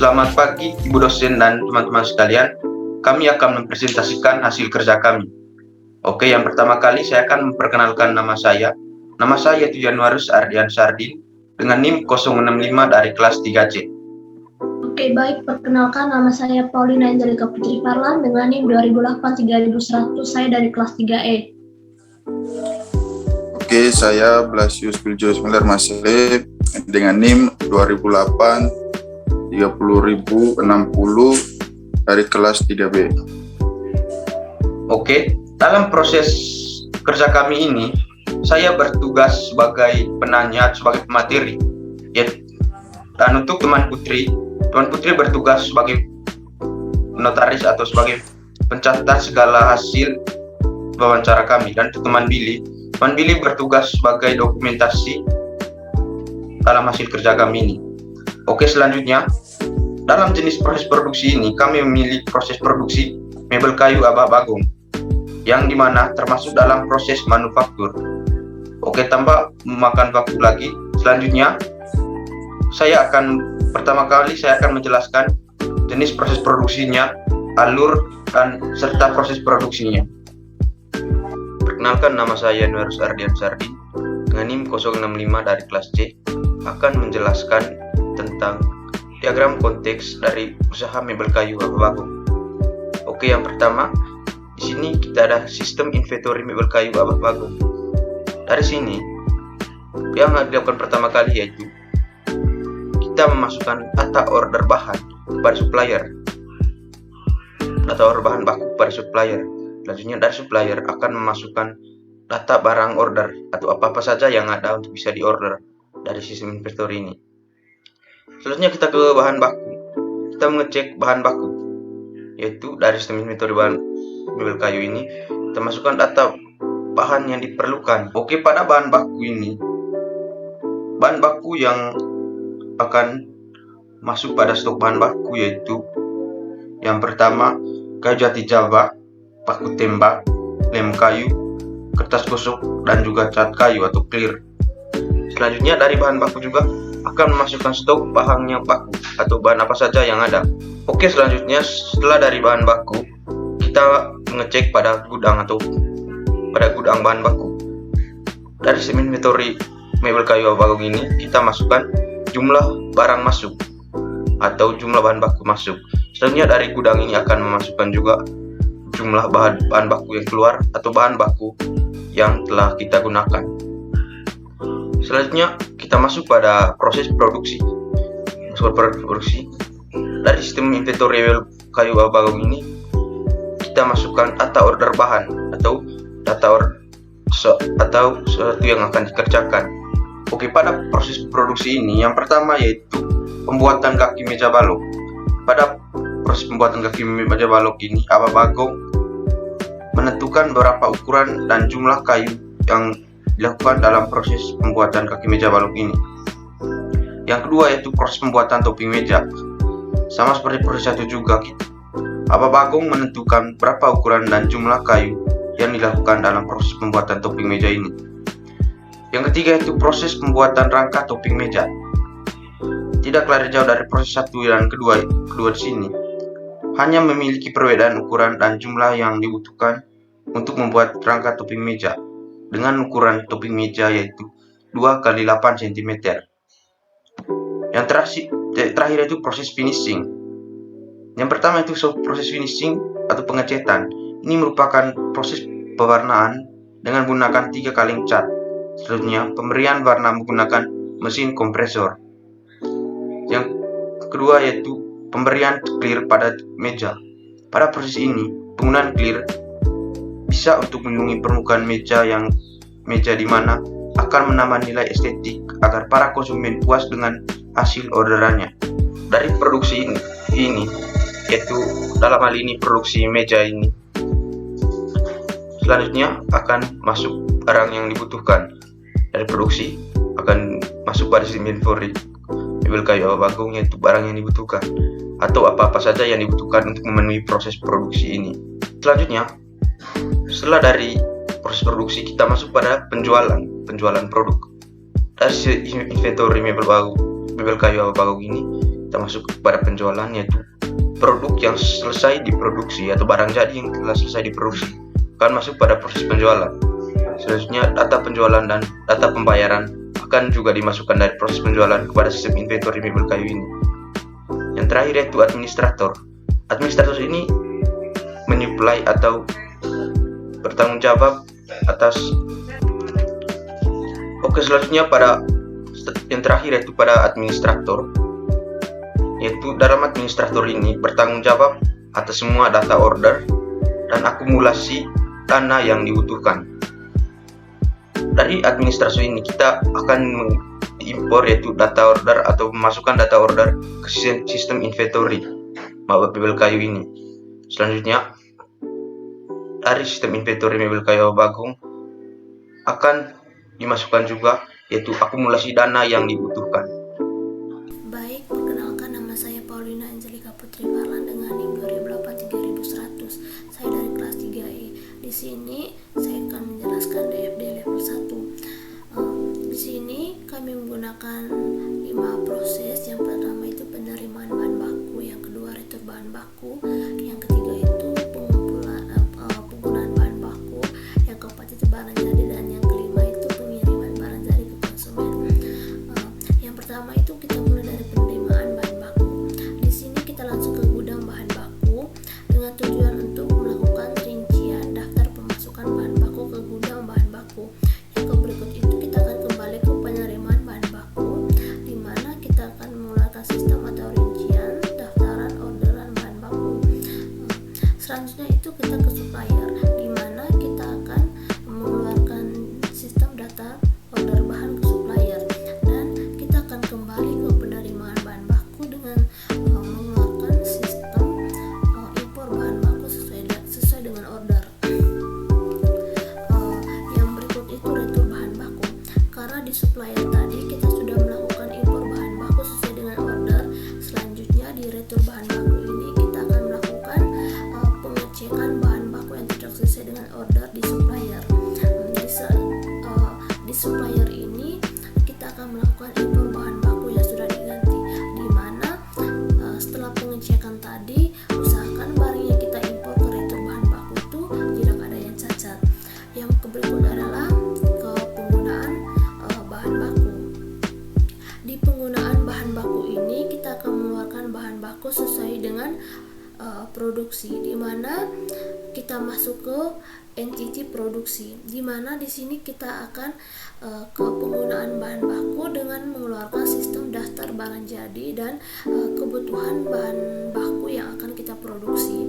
Selamat pagi Ibu dosen dan teman-teman sekalian. Kami akan mempresentasikan hasil kerja kami. Oke, yang pertama kali saya akan memperkenalkan nama saya. Nama saya itu Januarius Ardian Sardin dengan NIM 065 dari kelas 3C. Oke, baik. Perkenalkan, nama saya Paulina Angelika Putri Parlan dengan NIM 2008-3100. Saya dari kelas 3E. Oke, saya Blasius Biljois Miller Maselip dengan NIM 2008 30.060 dari kelas 3B. Oke, dalam proses kerja kami ini, saya bertugas sebagai penanya, sebagai pemateri. Ya, dan untuk teman Putri bertugas sebagai notaris atau sebagai pencatat segala hasil wawancara kami. Dan untuk teman Billy bertugas sebagai dokumentasi dalam hasil kerja kami ini. Oke, selanjutnya, dalam jenis proses produksi ini, kami memilih proses produksi mebel kayu Abah Bagong, yang dimana termasuk dalam proses manufaktur. Oke, tanpa memakan waktu lagi, selanjutnya, pertama kali saya akan menjelaskan jenis proses produksinya, alur, dan serta proses produksinya. Perkenalkan, nama saya Januarius Ardian Sardin dengan NIM 065 dari kelas C, akan menjelaskan tentang diagram konteks dari usaha mebel kayu Abah Bagong. Oke, yang pertama, di sini kita ada sistem inventory mebel kayu Abah Bagong. Dari sini, yang dilakukan pertama kali yaitu kita memasukkan data order bahan kepada supplier, data order bahan baku kepada supplier. Selanjutnya dari supplier akan memasukkan data barang order atau apa-apa saja yang ada untuk bisa diorder dari sistem inventory ini. Selanjutnya kita ke bahan baku. Kita mengecek bahan baku, yaitu dari sistem inventory bahan mebel kayu ini kita masukkan data bahan yang diperlukan. Oke, pada bahan baku ini, bahan baku yang akan masuk pada stok bahan baku yaitu yang pertama kayu jati Java, paku tembak, lem kayu, kertas gosok, dan juga cat kayu atau clear. Selanjutnya dari bahan baku juga akan memasukkan stok bahannya baku atau bahan apa saja yang ada. Oke, selanjutnya setelah dari bahan baku, kita mengecek pada gudang atau pada gudang bahan baku. Dari sistem inventory mebel kayu Abah Bagong ini kita masukkan jumlah barang masuk atau jumlah bahan baku masuk. Selanjutnya dari gudang ini akan memasukkan juga jumlah bahan baku yang keluar atau bahan baku yang telah kita gunakan. Selanjutnya kita masuk pada proses produksi. Dari sistem inventory mebel kayu Abah Bagong ini kita masukkan data order bahan atau sesuatu yang akan dikerjakan. Oke, pada proses produksi ini yang pertama yaitu pembuatan kaki meja balok. Pada proses pembuatan kaki meja balok ini Abah Bagong menentukan berapa ukuran dan jumlah kayu yang dilakukan dalam proses pembuatan kaki meja balok ini. Yang kedua yaitu proses pembuatan topping meja. Sama seperti proses satu juga, Abah Bagong menentukan berapa ukuran dan jumlah kayu yang dilakukan dalam proses pembuatan topping meja ini. Yang ketiga yaitu proses pembuatan rangka topping meja. Tidak lari jauh dari proses satu dan kedua di sini. Hanya memiliki perbedaan ukuran dan jumlah yang dibutuhkan untuk membuat rangka topping meja dengan ukuran topping meja yaitu 2 x 8 cm. Yang terakhir itu proses finishing. Yang pertama itu proses finishing atau pengecetan. Ini merupakan proses pewarnaan dengan menggunakan 3 kaleng cat. Selanjutnya pemberian warna menggunakan mesin kompresor. Yang kedua yaitu pemberian clear pada meja. Pada proses ini penggunaan clear bisa untuk melindungi permukaan meja di mana akan menambah nilai estetik agar para konsumen puas dengan hasil orderannya. Dari produksi ini yaitu dalam hal ini produksi meja ini, selanjutnya akan masuk barang yang dibutuhkan. Dari produksi akan masuk pada sistem inventory mebel kayu Abah Bagong yaitu barang yang dibutuhkan atau apa-apa saja yang dibutuhkan untuk memenuhi proses produksi ini. Selanjutnya, setelah dari proses produksi kita masuk pada penjualan produk. Dari inventory mebel kayu baru ini kita masuk pada penjualan, yaitu produk yang selesai diproduksi atau barang jadi yang telah selesai diproduksi akan masuk pada proses penjualan. Selanjutnya data penjualan dan data pembayaran akan juga dimasukkan dari proses penjualan kepada sistem inventory mebel kayu ini. Yang terakhir yaitu administrator. Administrator ini menyuplai atau bertanggung jawab atas. Oke, selanjutnya pada yang terakhir yaitu pada administrator, yaitu dalam administrator ini bertanggung jawab atas semua data order dan akumulasi dana yang dibutuhkan. Dari administrasi ini kita akan mengimpor yaitu data order atau memasukkan data order ke sistem inventory mebel kayu ini. Selanjutnya dari sistem inventory mebel kayu Bagong akan dimasukkan juga yaitu akumulasi dana yang dibutuhkan. Baik, perkenalkan nama saya Paulina Angelika Putri Parlan dengan NIM 2008-3100. Saya dari kelas 3E. Di sini saya akan menjelaskan DFD level 1. Di sini kami menggunakan 5 proses. Yang pertama itu penerimaan bahan baku, yang kedua retur bahan baku, yang ketiga itu penggunaan bahan baku, yang keempat itu barang jadi, dan yang kelima itu pengiriman barang jadi ke konsumen. Yang pertama itu kita mulai dari penerimaan bahan baku. Di sini kita langsung ke gudang bahan baku dengan tujuan untuk melakukan rincian daftar pemasukan bahan baku ke gudang bahan baku. Yang berikut itu kita akan kembali ke penerimaan bahan baku, di mana kita akan mengeluarkan sistem atau rincian daftaran orderan bahan baku. Selanjutnya itu kita ke supplier, di mana kita akan mengeluarkan sistem data order bahan ke supplier, dan kita akan kembali ke penerimaan bahan baku dengan mengeluarkan sistem impor bahan baku sesuai dengan order. Yang berikut itu retur bahan baku. Karena di supplier tadi kita sudah melakukan impor bahan baku sesuai dengan order, selanjutnya di retur bahan baku ini kita akan melakukan pengecekan bahan baku yang tidak sesuai dengan order di supplier. Di supplier ini kita akan melakukan impor bahan baku yang sudah diganti, di mana setelah pengecekan tadi usahakan barang yang kita impor ke retur bahan baku itu tidak ada yang cacat. Yang berikut adalah ke penggunaan bahan baku. Di penggunaan bahan baku ini kita akan mengeluarkan bahan baku sesuai dengan produksi, di mana kita masuk ke entity produksi, di mana di sini kita akan ke penggunaan bahan baku dengan mengeluarkan sistem daftar barang jadi dan kebutuhan bahan baku yang akan kita produksi.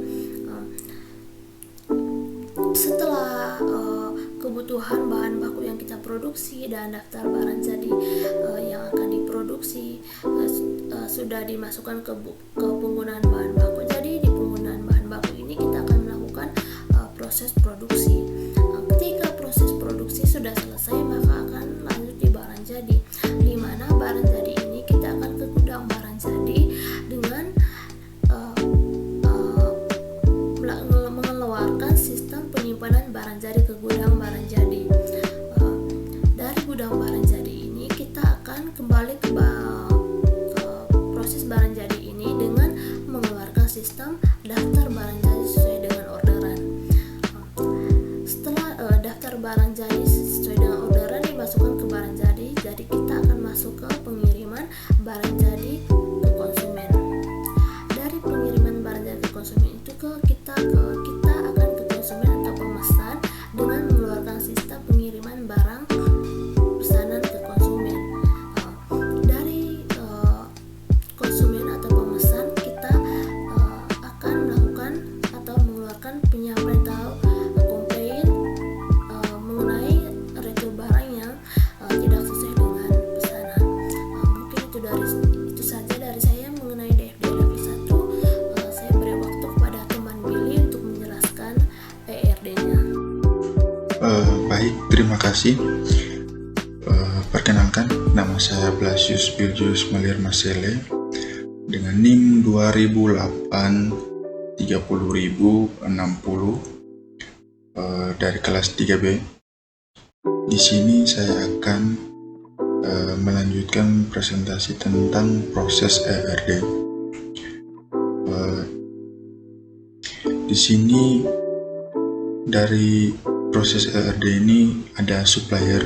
Setelah kebutuhan bahan baku yang kita produksi dan daftar barang jadi yang akan diproduksi sudah dimasukkan ke penggunaan bahan baku, jadi di penggunaan bahan baku ini kita akan melakukan proses produksi. Ketika proses produksi sudah selesai, maka akan lanjut di barang jadi, di mana barang jadi ini kita akan ke gudang barang jadi dengan mengeluarkan sistem penyimpanan barang jadi ke gudang barang jadi. Dari gudang barang jadi ini kita akan kembali ke proses barang jadi ini dengan mengeluarkan sistem daftar barang jadi sesuai dengan orderan. Setelah daftar barang jadi sesuai dengan orderan dimasukkan ke barang jadi kita akan masuk ke pengiriman barang jadi ke konsumen. Dari pengiriman barang jadi ke konsumen itu kita akan ke konsumen atau pemesan dengan mengeluarkan sistem pengiriman barang pesanan ke konsumen. Dari konsumen atau pemesan kita akan melakukan atau mengeluarkan penyampaian atau komplain mengenai retur barang yang tidak sesuai dengan pesanan. Mungkin itu saja dari saya mengenai DFD level 1. Saya beri waktu kepada teman Billy untuk menjelaskan ERD-nya. Baik, terima kasih. Perkenalkan, nama saya Blasius Biljus Malir Masele dengan NIM 2008-30.060 dari kelas 3B. Di sini saya akan melanjutkan presentasi tentang proses ERD. Di sini dari proses ERD ini ada supplier,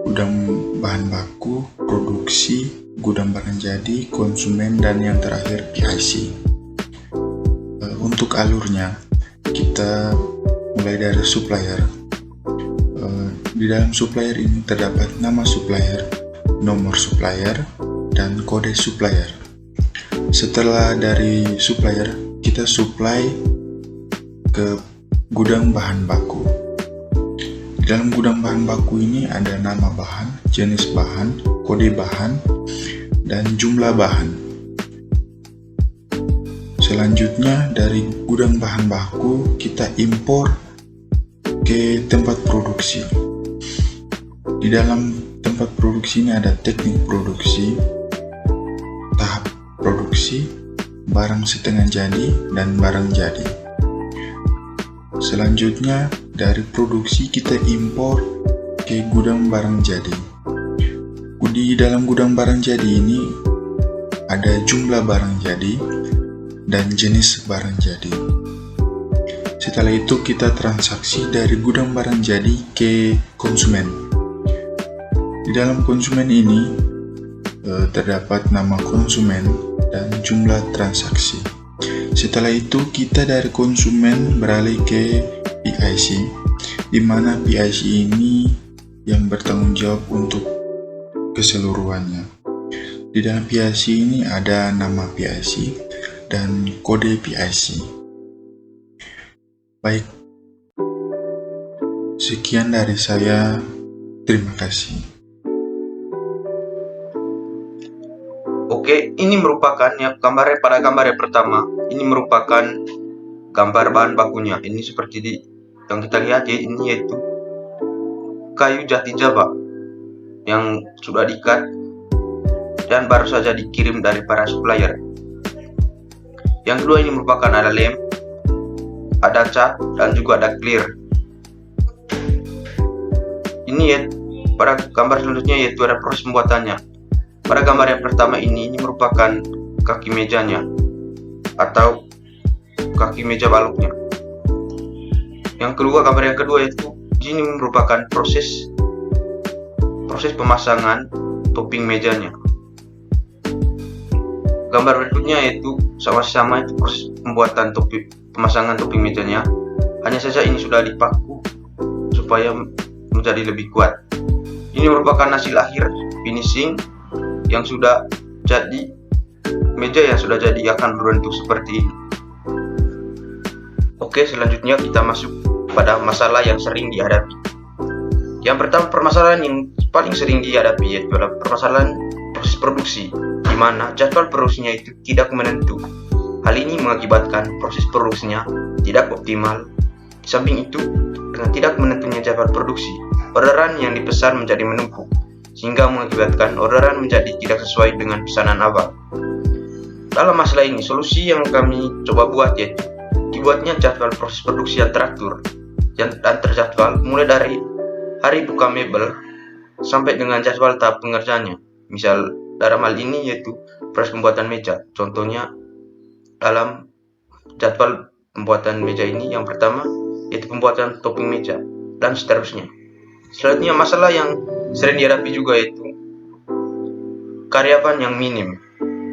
gudang bahan baku, produksi, gudang barang jadi, konsumen, dan yang terakhir PIC. Untuk alurnya, kita mulai dari supplier. Di dalam supplier ini terdapat nama supplier, nomor supplier, dan kode supplier. Setelah dari supplier, kita supply ke gudang bahan baku. Di dalam gudang bahan baku ini ada nama bahan, jenis bahan, kode bahan, dan jumlah bahan. Selanjutnya dari gudang bahan baku kita impor ke tempat produksi. Di dalam tempat produksi ini ada teknik produksi, tahap produksi, barang setengah jadi, dan barang jadi. Selanjutnya dari produksi kita impor ke gudang barang jadi. Di dalam gudang barang jadi ini ada jumlah barang jadi dan jenis barang jadi. Setelah itu kita transaksi dari gudang barang jadi ke konsumen. Di dalam konsumen ini terdapat nama konsumen dan jumlah transaksi. Setelah itu kita dari konsumen beralih ke PIC, di mana PIC ini yang bertanggung jawab untuk keseluruhannya. Di dalam PIC ini ada nama PIC dan kode PIC. Baik, sekian dari saya. Terima kasih. Oke, ini merupakan pada gambar yang pertama. Ini merupakan gambar bahan bakunya. Ini seperti yang kita lihat ya, ini yaitu kayu jati jaba yang sudah diikat dan baru saja dikirim dari para supplier. Yang kedua ini merupakan ada lem, ada cat, dan juga ada clear. Ini ya pada gambar selanjutnya yaitu ada proses pembuatannya. Pada gambar yang pertama ini merupakan kaki mejanya atau kaki meja baloknya. Gambar yang kedua yaitu ini merupakan proses pemasangan topping mejanya. Gambar berikutnya yaitu sama-sama itu proses pembuatan pemasangan topping mejanya. Hanya saja ini sudah dipaku supaya menjadi lebih kuat. Ini merupakan hasil akhir finishing yang sudah jadi, meja yang sudah jadi akan berbentuk seperti ini. Oke, selanjutnya kita masuk pada masalah yang sering dihadapi. Yang pertama, permasalahan yang paling sering dihadapi yaitu adalah permasalahan proses produksi, di mana jadwal produksinya itu tidak menentu. Hal ini mengakibatkan proses produksinya tidak optimal. Di samping itu, dengan tidak menentunya jadwal produksi, orderan yang dipesan menjadi menumpuk, sehingga mengakibatkan orderan menjadi tidak sesuai dengan pesanan awal. Dalam masalah ini, solusi yang kami coba buat yaitu dibuatnya jadwal proses produksi yang teratur dan terjadwal mulai dari hari buka mebel sampai dengan jadwal tahap pengerjaannya. Misal dalam hal ini yaitu proses pembuatan meja. Contohnya dalam jadwal pembuatan meja ini yang pertama yaitu pembuatan topping meja dan seterusnya. Selanjutnya masalah yang sering dihadapi juga yaitu karyawan yang minim.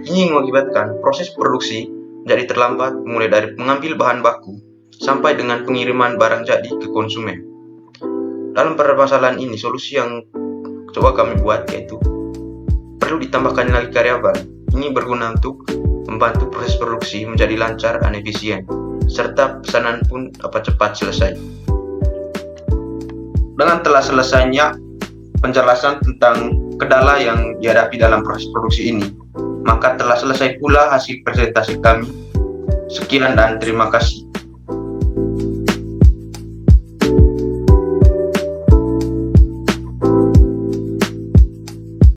Ini mengakibatkan proses produksi menjadi terlambat mulai dari mengambil bahan baku sampai dengan pengiriman barang jadi ke konsumen. Dalam permasalahan ini, solusi yang coba kami buat yaitu perlu ditambahkan lagi karyawan. Ini berguna untuk membantu proses produksi menjadi lancar dan efisien, serta pesanan pun dapat cepat selesai. Dengan telah selesainya penjelasan tentang kendala yang dihadapi dalam proses produksi ini, maka telah selesai pula hasil presentasi kami. Sekian dan terima kasih.